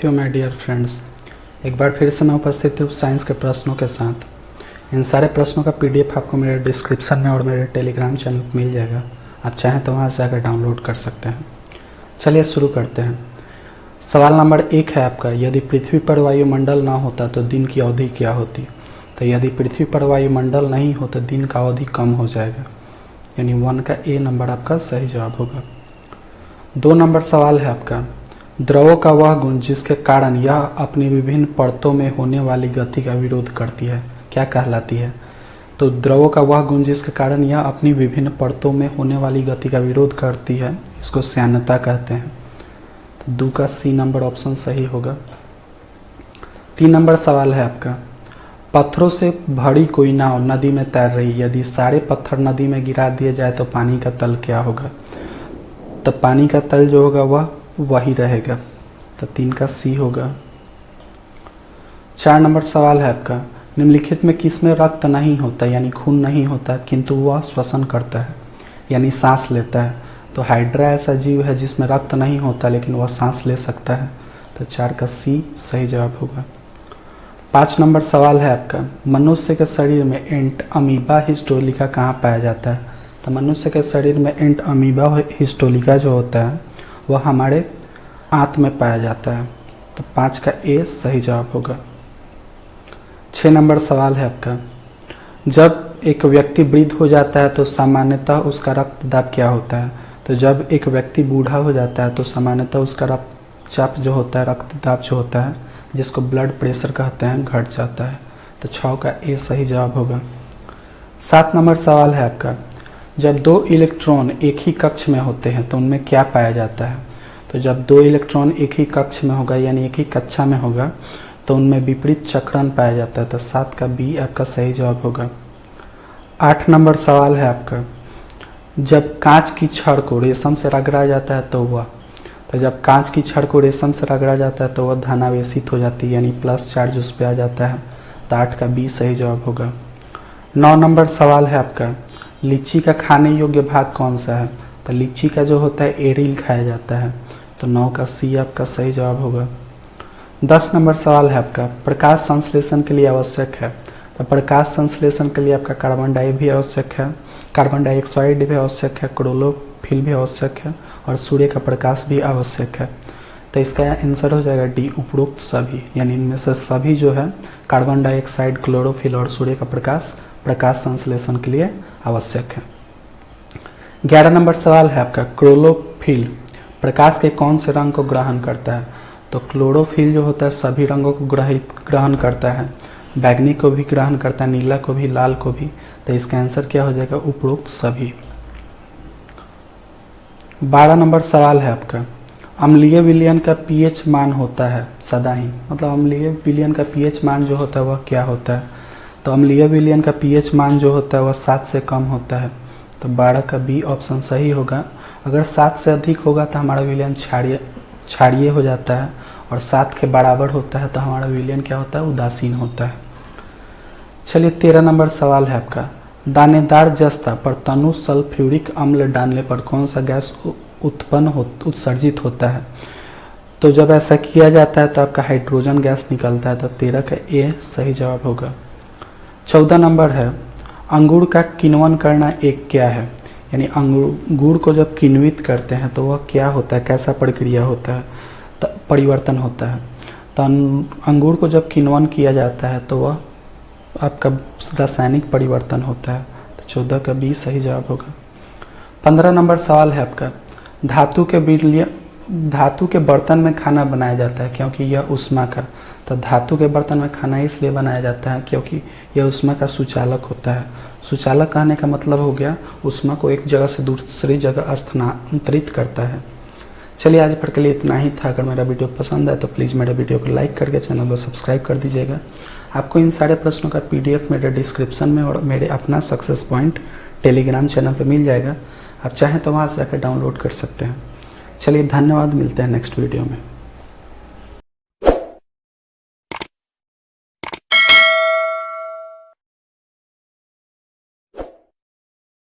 My dear friends, एक बार फिर से मैं उपस्थित हूँ साइंस के प्रश्नों के साथ। इन सारे प्रश्नों का पीडीएफ आपको मेरे डिस्क्रिप्शन में और मेरे टेलीग्राम चैनल पर मिल जाएगा। आप चाहें तो वहाँ से आकर डाउनलोड कर सकते हैं। चलिए शुरू करते हैं। सवाल नंबर 1 है आपका, यदि पृथ्वी पर वायुमंडल ना होता तो दिन की अवधि क्या होती। तो यदि पृथ्वी पर वायुमंडल नहीं हो तो दिन का अवधि कम हो जाएगा, यानी 1 का ए नंबर आपका सही जवाब होगा। 2 नंबर सवाल है आपका, द्रवों का वह गुण जिसके कारण यह अपनी विभिन्न परतों में होने वाली गति का विरोध करती है क्या कहलाती है। तो द्रवों का वह गुण जिसके कारण यह अपनी विभिन्न परतों में होने वाली गति का विरोध करती है, इसको श्यानता कहते हैं। तो 2 का सी नंबर ऑप्शन सही होगा। 3 नंबर सवाल है आपका, पत्थरों से भरी कोई नाव नदी में तैर रही, यदि सारे पत्थर नदी में गिरा दिए जाए तो पानी का तल क्या होगा। तो पानी का तल जो होगा वह वही रहेगा। तो 3 का सी होगा। 4 नंबर सवाल है आपका, निम्नलिखित में किसमें रक्त नहीं होता यानी खून नहीं होता किंतु वह श्वसन करता है यानी सांस लेता है। तो हाइड्रा ऐसा जीव है जिसमें रक्त नहीं होता लेकिन वह सांस ले सकता है। तो 4 का सी सही जवाब होगा। 5 नंबर सवाल है आपका, मनुष्य के शरीर में एंट अमीबा हिस्टोलिका कहाँ पाया जाता है। तो मनुष्य के शरीर में एंट अमीबा हिस्टोलिका जो होता है वह हमारे आंत में पाया जाता है। तो 5 का ए सही जवाब होगा। 6 नंबर सवाल है आपका, जब एक व्यक्ति वृद्ध हो जाता है तो सामान्यतः उसका रक्तदाब क्या होता है। तो जब एक व्यक्ति बूढ़ा हो जाता है तो सामान्यतः उसका रक्तचाप जो होता है, रक्तदाब जो होता है, जिसको ब्लड प्रेशर कहते हैं, घट जाता है। तो 6 का ए सही जवाब होगा। 7 नंबर सवाल है आपका, जब 2 इलेक्ट्रॉन एक ही कक्ष में होते हैं तो उनमें क्या पाया जाता है। तो जब 2 इलेक्ट्रॉन एक ही कक्ष में होगा यानी एक ही कक्षा में होगा तो उनमें विपरीत चक्रण पाया जाता है। तो 7 का बी आपका सही जवाब होगा। 8 नंबर सवाल है आपका, जब कांच की छड़ को रेशम से रगड़ा जाता है तो जब कांच की छड़ को रेशम से रगड़ा जाता है तो वह धनावेशित हो जाती है यानी प्लस चार्ज उस पर आ जाता है। तो 8 का बी सही जवाब होगा। 9 नंबर सवाल है आपका, लीची का खाने योग्य भाग कौन सा है। तो लीची का जो होता है एरिल खाया जाता है। तो 9 का सी आपका सही जवाब होगा। 10 नंबर सवाल है आपका, प्रकाश संश्लेषण के लिए आवश्यक है। तो प्रकाश संश्लेषण के लिए आपका कार्बन डाई भी आवश्यक है, कार्बन डाइऑक्साइड भी आवश्यक है, क्लोरोफिल भी आवश्यक है और सूर्य का प्रकाश भी आवश्यक है। तो इसका आंसर हो जाएगा डी, उपरोक्त सभी, यानी इनमें से सभी जो है कार्बन डाइऑक्साइड, क्लोरोफिल और सूर्य का प्रकाश संश्लेषण के लिए आवश्यक है। 11 नंबर सवाल है आपका, क्लोरोफिल प्रकाश के कौन से रंग को ग्रहण करता है। तो क्लोरोफिल जो होता है सभी रंगों को ग्रहण करता है, बैगनी को भी ग्रहण करता है, नीला को भी, लाल को भी। तो इसका आंसर क्या हो जाएगा, उपरोक्त सभी। 12 नंबर सवाल है आपका, अम्लीय विलयन का पीएच मान होता है सदा ही, मतलब अम्लीय विलयन का पीएच मान जो होता है वह क्या होता है। तो अम्लीय विलयन का पीएच मान जो होता है वह 7 से कम होता है। तो 12 का बी ऑप्शन सही होगा। अगर 7 से अधिक होगा तो हमारा विलयन क्षारीय हो जाता है और 7 के बराबर होता है तो हमारा विलयन क्या होता है, उदासीन होता है। चलिए 13 नंबर सवाल है आपका, दानेदार जस्ता पर तनु सल्फ्यूरिक अम्ल डालने पर कौन सा गैस उत्सर्जित होता है। तो जब ऐसा किया जाता है तो आपका हाइड्रोजन गैस निकलता है। तो 13 का ए सही जवाब होगा। 14 नंबर है, अंगूर का किण्वन करना एक क्या है, यानी अंगूर को जब किण्वित करते हैं तो वह क्या होता है, कैसा प्रक्रिया होता है। तो परिवर्तन होता है। तो अंगूर को जब किण्वन किया जाता है तो वह आपका रासायनिक परिवर्तन होता है। तो 14 का बी सही जवाब होगा। 15 नंबर सवाल है आपका, धातु के बर्तन में खाना बनाया जाता है क्योंकि यह ऊष्मा का। तो धातु के बर्तन में खाना इसलिए बनाया जाता है क्योंकि यह ऊष्मा का सुचालक होता है। सुचालक कहने का मतलब हो गया ऊष्मा को एक जगह से दूसरी जगह स्थानांतरित करता है। चलिए आज भर के लिए इतना ही था। अगर मेरा वीडियो पसंद आए तो प्लीज़ मेरे वीडियो को लाइक करके चैनल को सब्सक्राइब कर दीजिएगा। आपको इन सारे प्रश्नों का पीडीएफ मेरे डिस्क्रिप्शन में और मेरे अपना सक्सेस पॉइंट टेलीग्राम चैनल पर मिल जाएगा। आप चाहें तो वहाँ से आकर डाउनलोड कर सकते हैं। चलिए धन्यवाद, मिलते हैं नेक्स्ट वीडियो में।